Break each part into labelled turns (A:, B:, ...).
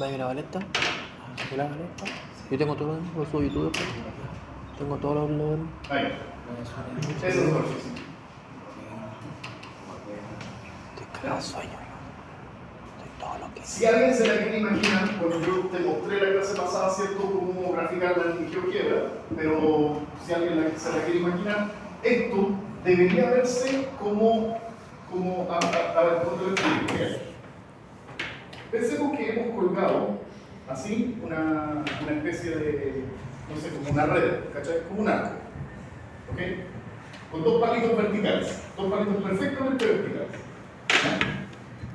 A: ¿Hay una baleta? ¿Una baleta? Yo tengo todo lo subo YouTube después. Tengo todos los...
B: Ahí. Eso es superficie.
A: Estoy cagado de sueño. Estoy todo lo que...
B: Si alguien se la quiere imaginar, bueno, yo te mostré la clase pasada, ¿cierto?, cómo graficarla en GeoGebra, pero si alguien se la quiere imaginar, esto debería verse como a ver, ¿cómo te lo explico? Pensemos que hemos colgado así una especie de, no sé, como una red, ¿cachai? Como un arco, ¿ok? Con dos palitos verticales, dos palitos perfectamente verticales.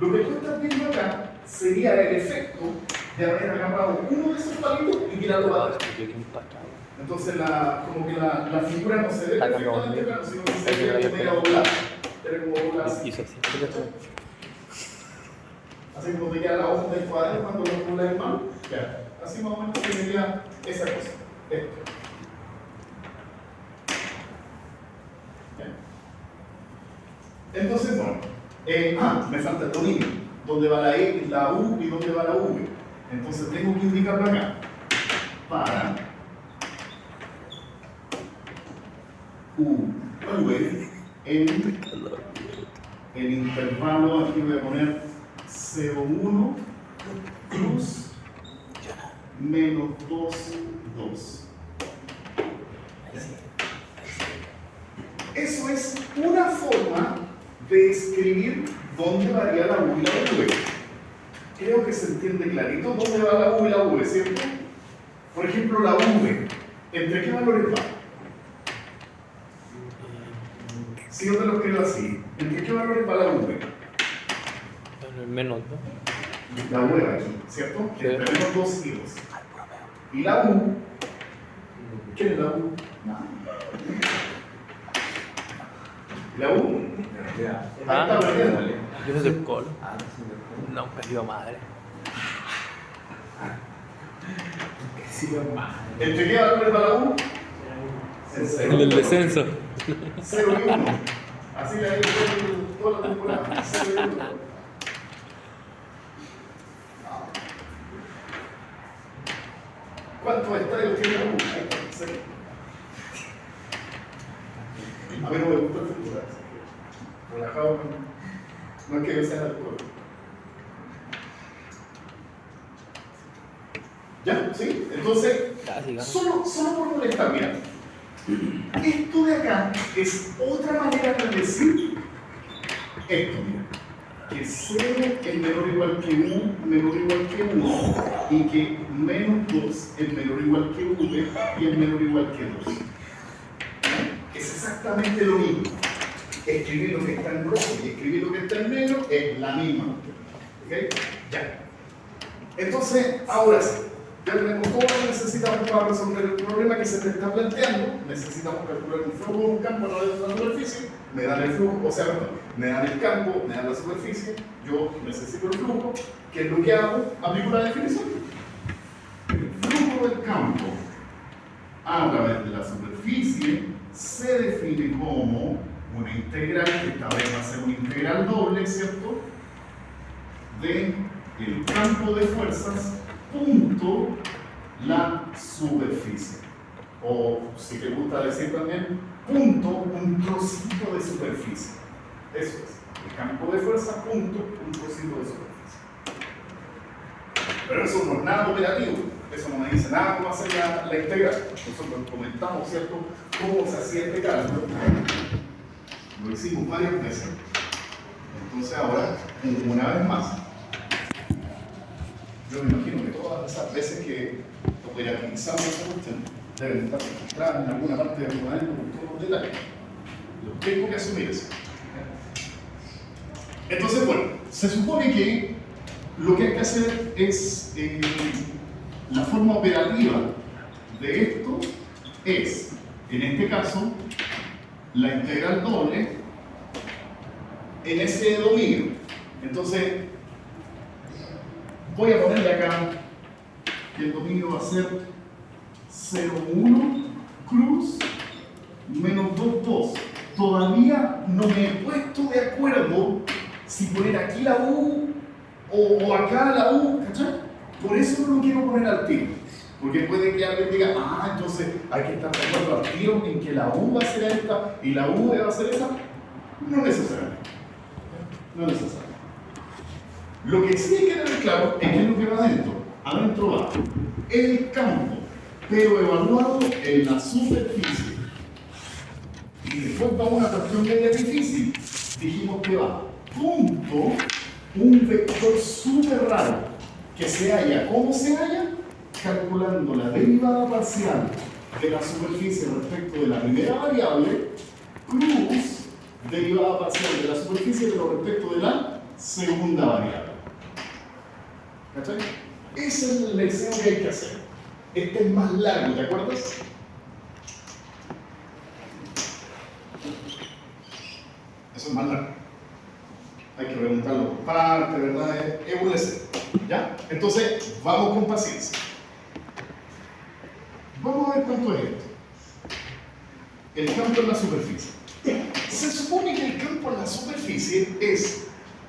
B: Lo que tú estás viendo acá sería el efecto de haber agarrado uno de esos palitos y tirarlo para atrás. Entonces, como que la figura no se ve perfectamente plano, sino que se ve medio doblada. Como doblada así. Así como te queda la hoja del cuaderno cuando lo doblas en mano. Ya. Así más o menos sería esa cosa. Esto. Entonces, bueno, me falta el dominio. ¿Dónde va la U y dónde va la V? Entonces tengo que indicarlo acá. Para V en el intervalo, aquí voy a poner 0,1 cruz menos 2, 2. Eso es una forma de escribir dónde varía la U y la V. Creo que se entiende clarito dónde va la U y la V, ¿cierto? Por ejemplo, la V, ¿entre qué valores va? Si yo te lo escribo así, ¿entre qué valores va la V?
A: Menos, ¿no?
B: La V aquí, ¿cierto?
A: Sí.
B: Entre menos 2 y 2. Y la U, ¿quién es la U? La U. Ahí está perdiendo.
A: Yo soy del colo. No, perdido madre.
B: ¿Entre qué valores va la U?
A: En el descenso.
B: 0 y 1. Así le ha ido toda la temporada. 0 y 1. ¿Cuántos estadios tiene la U? Ahí está, 0. A mí no me gusta el fútbol. Relajado, no es que yo sea del pueblo. ¿Ya? ¿Sí? Entonces, solo por molestar, mira. Esto de acá es otra manera de decir esto, mira. Que 0 es menor o igual que U, menor o igual que 1, y que menos 2 es menor o igual que V y es menor o igual que 2. Es exactamente lo mismo. Escribir lo que está en rojo y escribir lo que está en negro es la misma. ¿Ok? Ya. Entonces, ahora sí. Ya tenemos todo lo que necesitamos para resolver el problema que se te está planteando. Necesitamos calcular un flujo de un campo no de una superficie. Me dan el flujo, o sea, perdón, me dan el campo, me dan la superficie. Yo necesito el flujo. ¿Qué es lo que hago? Aplico la definición. El flujo del campo a través de la superficie se define como una integral, que esta vez va a ser una integral doble, ¿cierto? De el campo de fuerzas punto la superficie. O, si te gusta decir también, punto un trocito de superficie. Eso es. El campo de fuerza punto un trocito de superficie. Pero eso no es nada operativo. Eso no me dice nada cómo hacer la integral. Nosotros comentamos, ¿cierto?, cómo se hacía este cálculo. Lo hicimos varias veces. Entonces ahora, una vez más, yo me imagino que todas esas veces que operativizamos esa cuestión deben estar registradas en alguna parte del modelo con todos los detalles. Lo tengo que asumir eso. Entonces, bueno, se supone que lo que hay que hacer es, la forma operativa de esto es, en este caso, la integral doble en ese dominio. Entonces, voy a ponerle acá que el dominio va a ser 0,1 cruz menos 2, 2. Todavía no me he puesto de acuerdo si poner aquí la U o acá la U, ¿cachai? Por eso no lo quiero poner al tiro. Porque puede que alguien diga, entonces hay que estar de acuerdo al tiro en que la U va a ser esta y la U va a ser esa. No necesariamente. No necesariamente. Lo que sí hay que tener claro es que es lo que va adentro. Adentro va el campo, pero evaluado en la superficie. Y después va una cuestión media difícil. Dijimos que va punto, un vector súper raro, que se halla, ¿cómo se halla? Calculando la derivada parcial de la superficie respecto de la primera variable, plus derivada parcial de la superficie respecto de la segunda variable. ¿Cachai? Esa es la lección que hay que hacer. Este es más largo, ¿te acuerdas? Eso es más largo. Hay que preguntarlo por parte, ¿verdad? Es un deseo. ¿Ya? Entonces, vamos con paciencia. Vamos a ver cuánto es esto. El campo en la superficie. Se supone que el campo en la superficie es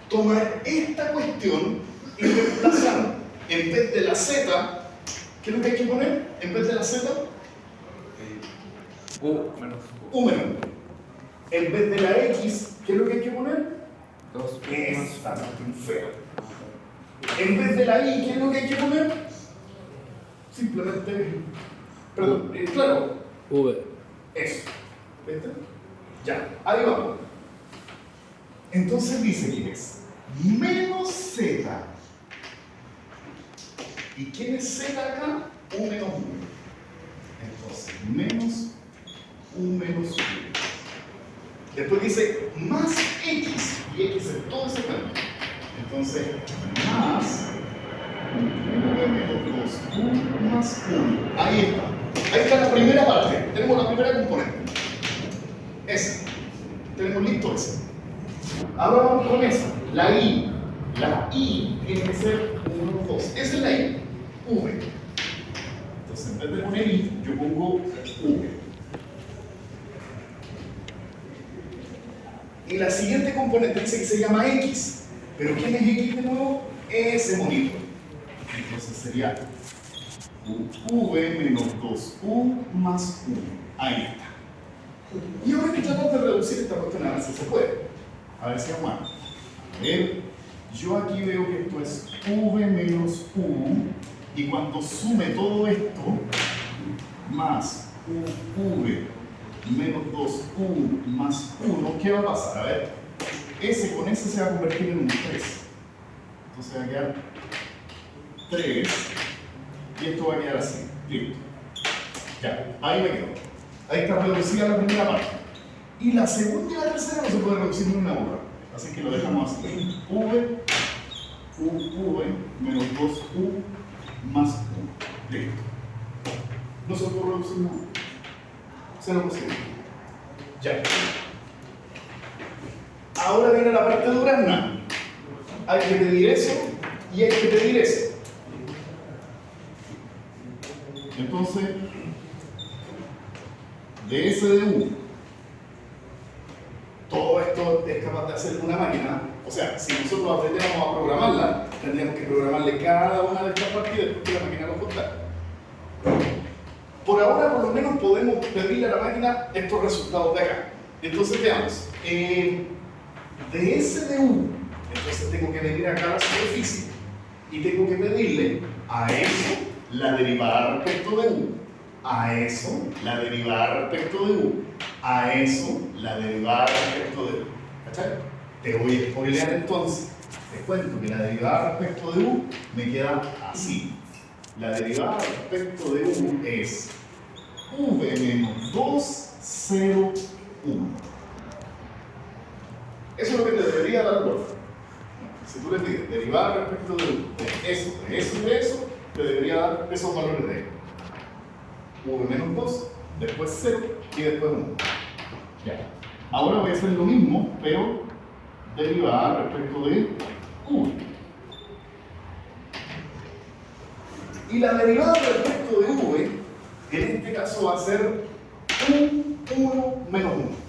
B: tomar esta cuestión y reemplazar en vez de la z, ¿qué es lo que hay que poner? En vez de la z,
A: U menos
B: u menos. En vez de la x, ¿qué es lo que hay que poner?
A: 2
B: Esta feo. En vez de la y, ¿qué es lo que hay que poner? Simplemente, perdón, claro,
A: V.
B: eso. ¿Viste? Ya, ahí vamos. Entonces dice que es menos z. ¿Y quién es z acá? U menos 1. Entonces, menos U menos 1. Después dice más x. Y x es todo ese cuento. Entonces, más U menos 2U más 1. Ahí está. Ahí está la primera parte. Tenemos la primera componente. Esa. Tenemos listo esa. Ahora vamos con esa. La i. La i tiene que ser 1, 2. Esa es la i. V. Entonces, en vez de poner i, yo pongo V. Y la siguiente componente dice que se llama x. ¿Pero quién es x de nuevo? Ese monito. Entonces sería V menos 2U más 1. Ahí está. Y ahora hay que tratar de reducir esta cuestión a ver si se puede. A ver si aguanta. A ver, yo aquí veo que esto es V menos U. Y cuando sume todo esto, más V menos 2U más 1, ¿qué va a pasar? A ver, ese con ese se va a convertir en un 3. Entonces va a quedar 3. Y esto va a quedar así. Listo. Ya, ahí me quedo. Ahí está reducida la primera parte. Y la segunda y la tercera no se puede reducir ni una hora. Así que lo dejamos así. V menos 2U más 1. Listo. No se puede reducir nada. Se lo consigue. Ya. Ahora viene la parte durazna. Hay que pedir eso y hay que pedir eso. Entonces, de S de U, todo esto es capaz de hacer una máquina. O sea, si nosotros aprendiéramos a programarla, tendríamos que programarle cada una de estas partidas porque la máquina lo contara. Por ahora, por lo menos, podemos pedirle a la máquina estos resultados de acá. Entonces, veamos. De S de U, entonces tengo que venir acá a la superficie y tengo que pedirle a eso la derivada respecto de U, a eso la derivada respecto de U, a eso la derivada respecto de U. ¿Cachai? Te voy a spoilear entonces. Te cuento que la derivada respecto de U me queda así. La derivada respecto de U es V menos 2, 0, 1. Eso es lo que te debería dar vuelta. Si tú le pides derivada respecto de eso, de eso y de eso, te debería dar esos valores de V menos 2, después 0 y después 1. Ya. Ahora voy a hacer lo mismo, pero derivada respecto de U. Y la derivada respecto de V, en este caso va a ser U1 menos 1.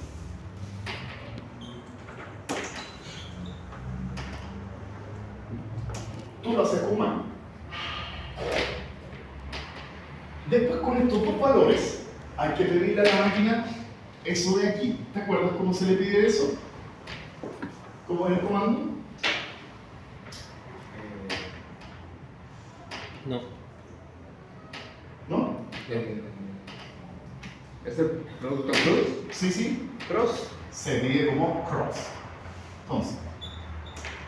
B: Tú lo haces con mano. Después con estos dos valores hay que pedirle a la máquina eso de aquí. ¿Te acuerdas cómo se le pide eso? ¿Cómo es el comando?
A: No.
B: ¿No?
C: ¿Es el producto cruz?
B: Sí, sí.
C: Cross.
B: Se pide como cross. Entonces,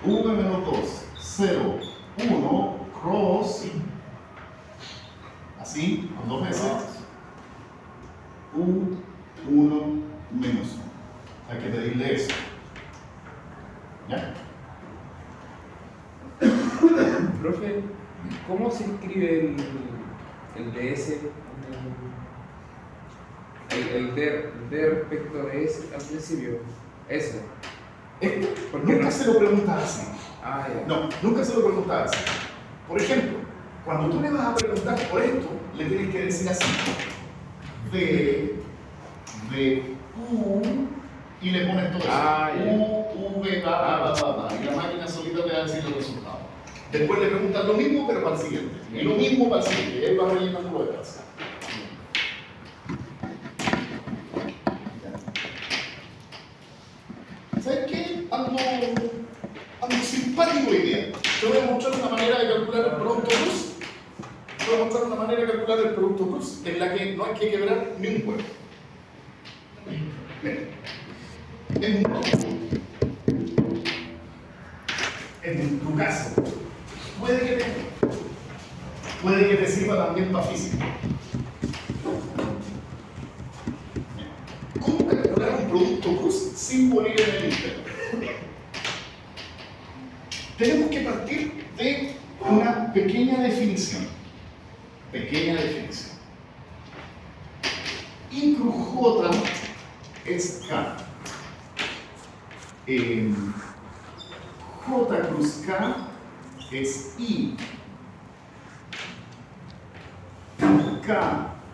B: v menos 2, 0, 1, cross. Así, dos veces. U1 menos 1. Hay que pedirle eso. ¿Ya?
C: Profe, ¿cómo se escribe el DS? El D respecto de S al principio. S.
B: Esto
C: ¿Por qué
B: nunca
C: no?
B: se lo preguntas así.
C: Ah, ya.
B: No, nunca se lo preguntas así. Por ejemplo, cuando tú le vas a preguntar por esto, le tienes que decir así. V, U, y le pones todo eso.
C: Ah, ya.
B: U, V, va. Y la máquina solita te va a decir los resultados. Después le preguntas lo mismo, pero para el siguiente. Y lo mismo para el siguiente. Y él va rellenando lo demás. ¿Sabes qué? Ando simpático hoy día. Te voy a mostrar una manera de calcular el producto cruz. Te voy a mostrar una manera de calcular el producto cruz en la que no hay que quebrar ni un huevo. Mira. En tu caso, puede que te sirva también para física. ¿Cómo calcular un producto cruz sin poner en el interno? Tenemos que partir de una pequeña definición. I cruz J es K. J cruz K es I. K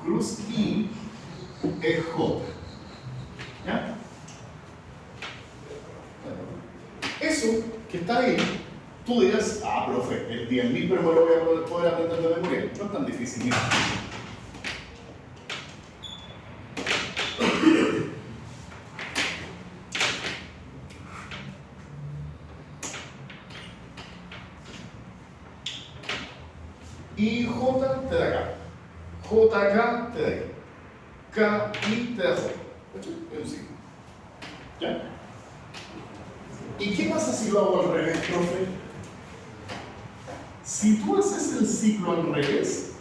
B: cruz I es J. ¿Ya? Eso que está ahí, tú dirás, profe, el 10.000 pero me lo voy a poder aprender de memoria. No es tan difícil, mira. Y J te da K. JK te da I. KI te da J. Es un signo. ¿Ya? ¿Y qué pasa si lo hago al revés, profe? Si tú haces el ciclo al revés,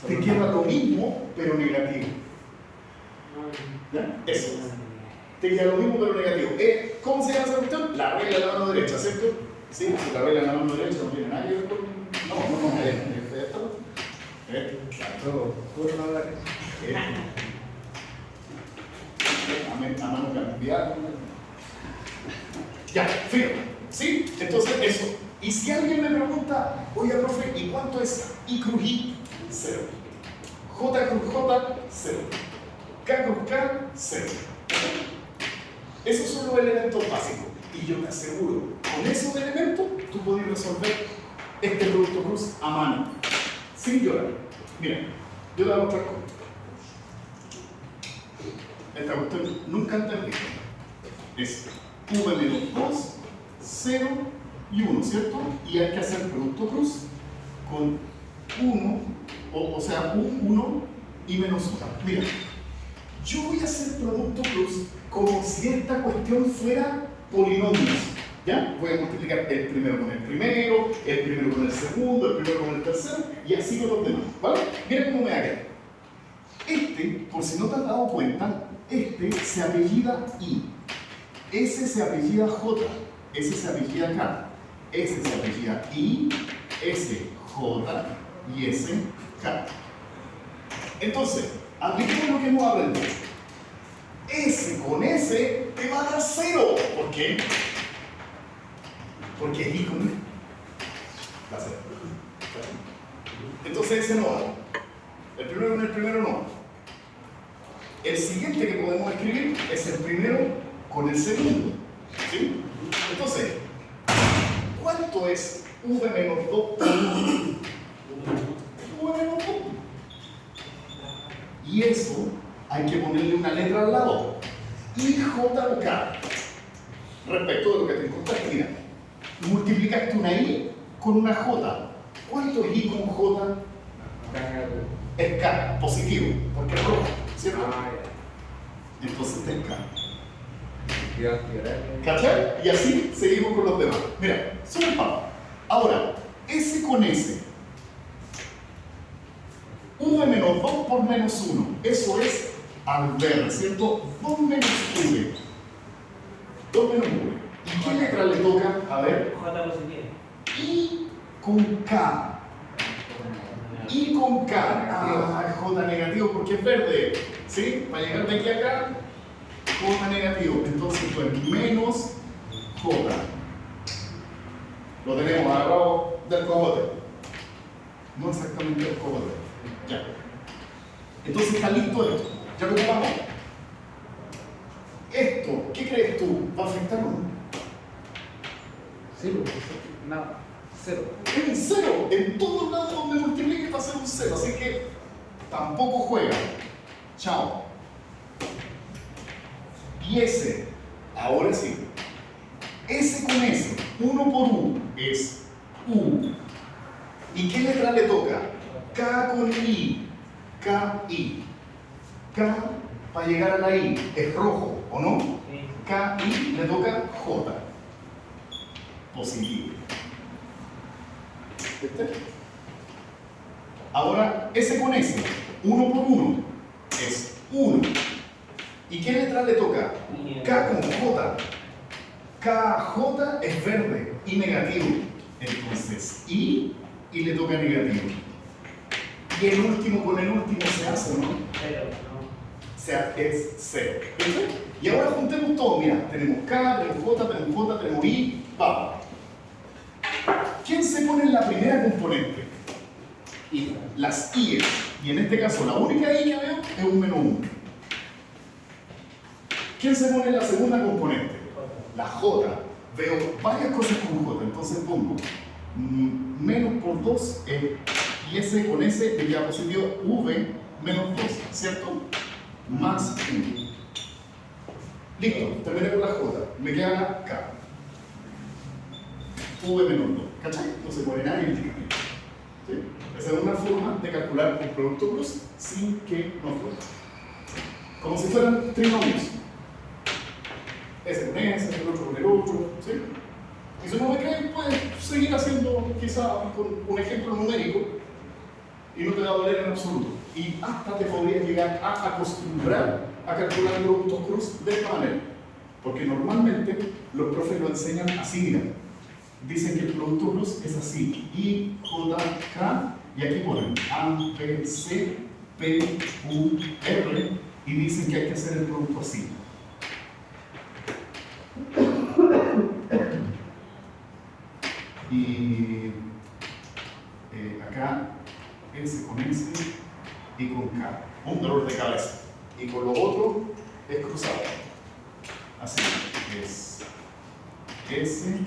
B: te queda lo mismo, pero negativo. ¿Ya? Eso. Te queda lo mismo, pero negativo. ¿Cómo se llama esa cuestión? La regla de la mano derecha, ¿cierto? Sí, si la regla de la mano derecha no tiene nada que ver con... No.
C: Todo. Puro no hablar
B: A mano cambiar. Ya, fíjate. ¿Sí? Entonces, eso. Y si alguien me pregunta, oye, profe, ¿y cuánto es I cruz I? 0. J cruz J, 0. K cruz K, 0. Esos son los elementos básicos. Y yo te aseguro, con esos elementos, tú podés resolver este producto cruz a mano. Sin llorar. Mira, yo te voy a mostrar cómo. Esta cuestión nunca entendí. Es V menos 2, 0 y 1, ¿cierto? Y hay que hacer producto cruz con 1, o sea, 1 y menos 1. Mira, yo voy a hacer producto cruz como si esta cuestión fuera polinomios. ¿Ya? Voy a multiplicar el primero con el primero con el segundo, el primero con el tercero, y así con los demás. ¿Vale? Mira cómo me va a quedar. Este, por si no te has dado cuenta, este se apellida I. Ese se apellida J. Ese se apellida K. Ese se apellida I. Ese J. Y ese K. Entonces, apliquemos lo que hemos aprendido. S con S te va a dar 0. ¿Por qué? Porque I con I va a ser. Entonces ese no va. El primero con el primero no va. El siguiente que podemos escribir es el primero con el segundo. ¿Sí? Entonces, ¿cuánto es V menos 2 por 1? V menos 2. Y eso hay que ponerle una letra al lado. I, J o K. Respecto de lo que te encontraste, mira. Multiplicaste una I con una J. ¿Cuánto es I con J? Es K, positivo, porque es rojo, ¿cierto? Entonces este es K. ¿Cachai? Y así seguimos con los demás. Mira, súper fácil. Ahora, S con S. V menos 2 por menos 1. Eso es al ver, ¿cierto? 2 menos V. 2 menos V. ¿Y qué letra le toca? A ver.
D: J positivo.
B: I con K. I con K. Ah, J negativo porque es verde. ¿Sí? Para llegar de aquí a acá, J negativo. Entonces, pues menos J. Lo tenemos agarrado del cogote. No exactamente del cogote. Ya. Entonces está listo esto. Ya lo ocupamos. Esto, ¿qué crees tú? ¿Va a afectar o no?
C: Sí, nada, cero.
B: Es un cero. En todos lados donde multiplique va a ser un cero. Así que tampoco juega. Chao. Y S, ahora sí. S con S, 1 por U es U. ¿Y qué letra le toca? K con I. K, I. K, para llegar a la I, es rojo, ¿o no?
D: Sí.
B: K, I, le toca J. Positivo. ¿Viste? Ahora, S con S, 1 por 1 es 1. ¿Y qué letra le toca? K con J. KJ es verde y negativo. Entonces, I y le toca negativo. Y el último con el último se hace, ¿no?
D: Cero, no.
B: O sea, es 0. ¿Viste? Y ahora juntemos todo. Mira, tenemos K, tenemos J, tenemos I. Vamos. ¿Quién se pone en la primera componente? I. Las I. Y en este caso, la única I que veo es un menos 1. ¿Quién se pone en la segunda componente? La J. Veo varias cosas con J. Entonces pongo menos por 2 y S con S el diapositivo V menos 2, ¿cierto? Más 1. Listo, terminé con la J. Me queda la K. V menos 2. ¿Cachai? No se pone nada en el camino. ¿Sí? Esa es una forma de calcular el producto cruz sin que nos fluya. Como si fueran trinomios. Ese con ese, el otro con el otro. ¿Sí? Y si no me creen, puedes seguir haciendo quizá con un ejemplo numérico y no te va a doler en absoluto. Y hasta te podrías llegar a acostumbrar a calcular el producto cruz de esta manera. Porque normalmente los profes lo enseñan así, mira. Dicen que el producto cruz es así: I, J, K, y aquí ponen A, B, C, P, U, R, y dicen que hay que hacer el producto así. Y acá S con S y con K. Un dolor de cabeza. Y con lo otro es cruzado. Así es S,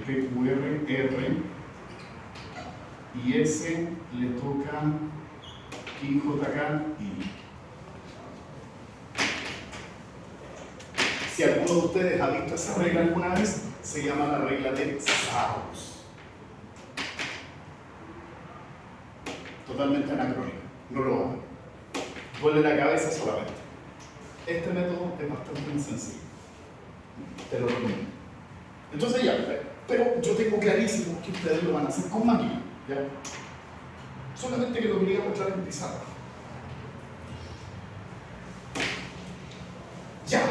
B: P, U, R, R. Y S le toca I, J, K, I. Si alguno de ustedes ha visto esa regla alguna vez, se llama la regla de Saros. Totalmente anacrónica, no lo hagan. Duele la cabeza solamente. Este método es bastante más sencillo. Te lo recomiendo. Entonces ya, pero yo tengo clarísimo que ustedes lo van a hacer con máquina. ¿Ya? Solamente que lo quería mostrar en pizarra. Ya.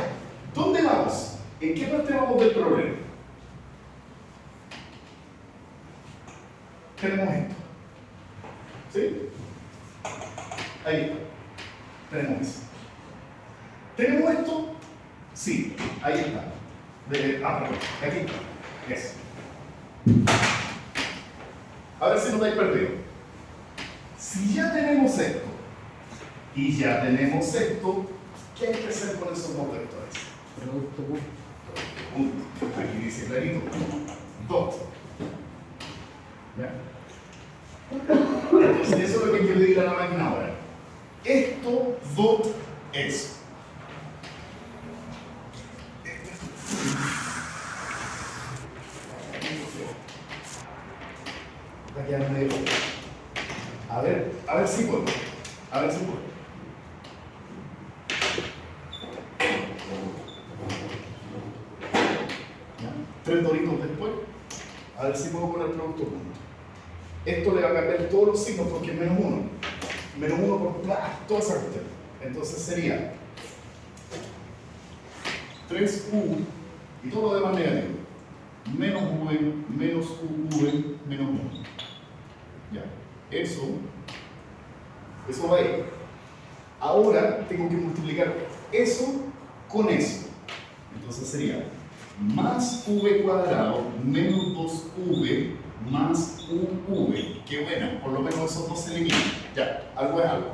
B: ¿Dónde vamos? ¿En qué parte vamos del problema? Tenemos esto. ¿Sí? Ahí está. Tenemos eso. ¿Tenemos esto? Sí, ahí está. Perdón. Aquí está. Eso. A ver si no te has perdido. Si ya tenemos esto y ya tenemos esto, ¿qué hay que hacer con esos dos vectores?
C: Producto
B: Punto. Aquí dice clarito. 2. ¿Ya? Entonces eso es lo que hay que pedir a la máquina ahora. Esto dot es. Está quedando medio. A ver si puedo. A ver si puedo. ¿Ya? 3 doritos después. A ver si puedo poner producto punto. Esto le va a cambiar todos los signos porque es menos 1. Menos 1 por toda esa cuestión. Entonces sería 3u y todo lo demás negativo. Menos v, menos uv, menos 1. Ya. Eso va ahí. Ahora tengo que multiplicar eso con eso. Entonces sería más v cuadrado menos 2v más uv. Qué buena, por lo menos esos dos se eliminan. Ya, algo es algo.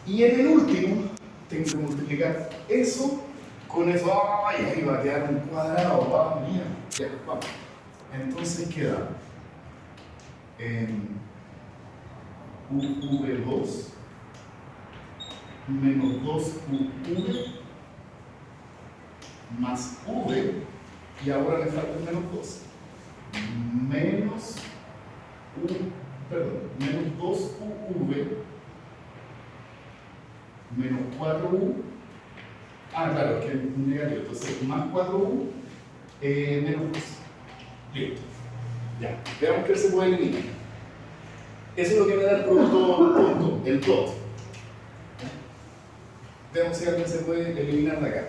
B: Y en el último, tengo que multiplicar eso con eso. ¡Ay! Ahí va a quedar un cuadrado. ¡Vamos, mira! Ya, vamos. Entonces queda uv2 menos 2uv más v, y ahora le falta el menos 2. Menos 2uv menos 4u. Claro, es que es negativo. Entonces, más 4u menos 2. Listo. Ya. Veamos que se puede eliminar. Eso es lo que me da el producto punto, el dot. Veamos si alguien se puede eliminar de acá.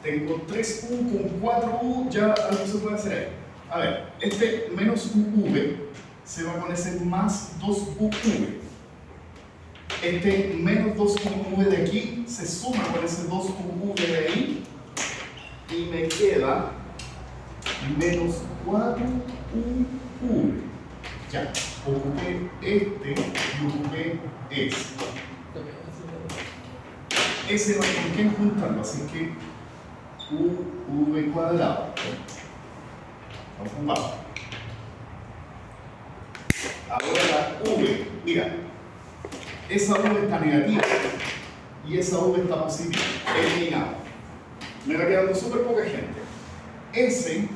B: Tengo 3u con 4u, ya algo se puede hacer ahí. A ver, este menos uv se va con ese más 2uv. Este menos 2uv de aquí se suma con ese 2uv de ahí y me queda menos 4uv. Ya, ocupé este y ocupé este. Ese no hay con qué juntarlo, así que uv cuadrado. Vamos con bajo. Ahora la v, mira, esa v está negativa y esa v está positiva. Eliminado. Me va quedando súper poca gente. Ese,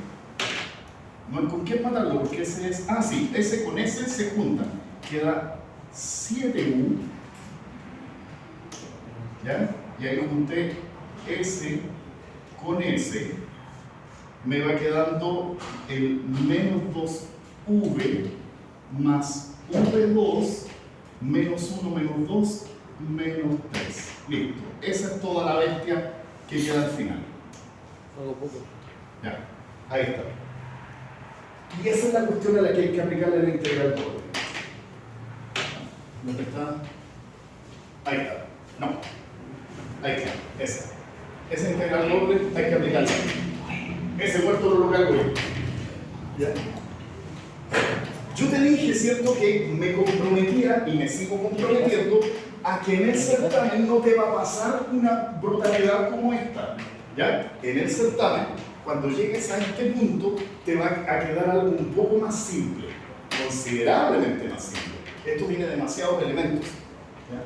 B: no hay con quién matarlo porque ese es. Sí, ese con ese se juntan. Queda 7u. ¿Ya? Y ahí lo junté ese con ese. Me va quedando el menos 2v más v2 menos 1 menos 2 menos 3. Listo. Esa es toda la bestia que queda al final.
A: Algo poco.
B: Ya, ahí está. Y esa es la cuestión a la que hay que aplicarle la integral doble. ¿Dónde está? Ahí está. No. Ahí está. Esa integral doble hay que aplicarla. Ese muerto no lo calculo. ¿Ya? Yo te dije, ¿cierto?, que me comprometía y me sigo comprometiendo a que en el certamen no te va a pasar una brutalidad como esta. ¿Ya? En el certamen, cuando llegues a este punto, te va a quedar algo un poco más simple, considerablemente más simple. Esto tiene demasiados elementos. ¿Ya?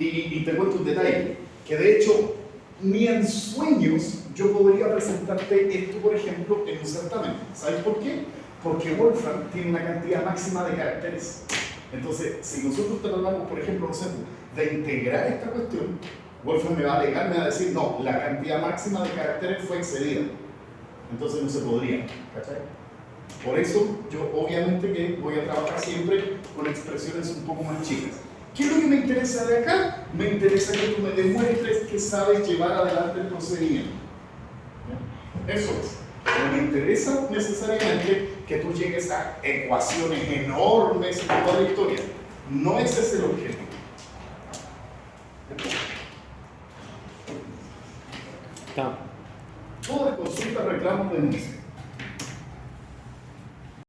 B: Y te cuento un detalle, que de hecho, ni en sueños yo podría presentarte esto, por ejemplo, en un certamen. ¿Sabes por qué? Porque Wolfram tiene una cantidad máxima de caracteres. Entonces, si nosotros tratamos, por ejemplo, no sé, de integrar esta cuestión, Wolfram me va a alegar, me va a decir, no, la cantidad máxima de caracteres fue excedida. Entonces no se podría, ¿cachai? Por eso, yo obviamente que voy a trabajar siempre con expresiones un poco más chicas. ¿Qué es lo que me interesa de acá? Me interesa que tú me demuestres que sabes llevar adelante el procedimiento. ¿Ya? Eso es. No me interesa necesariamente que tú llegues a ecuaciones enormes y toda la historia. No ese es el objetivo.
A: Está.
B: Toda consulta, reclamo, denuncia.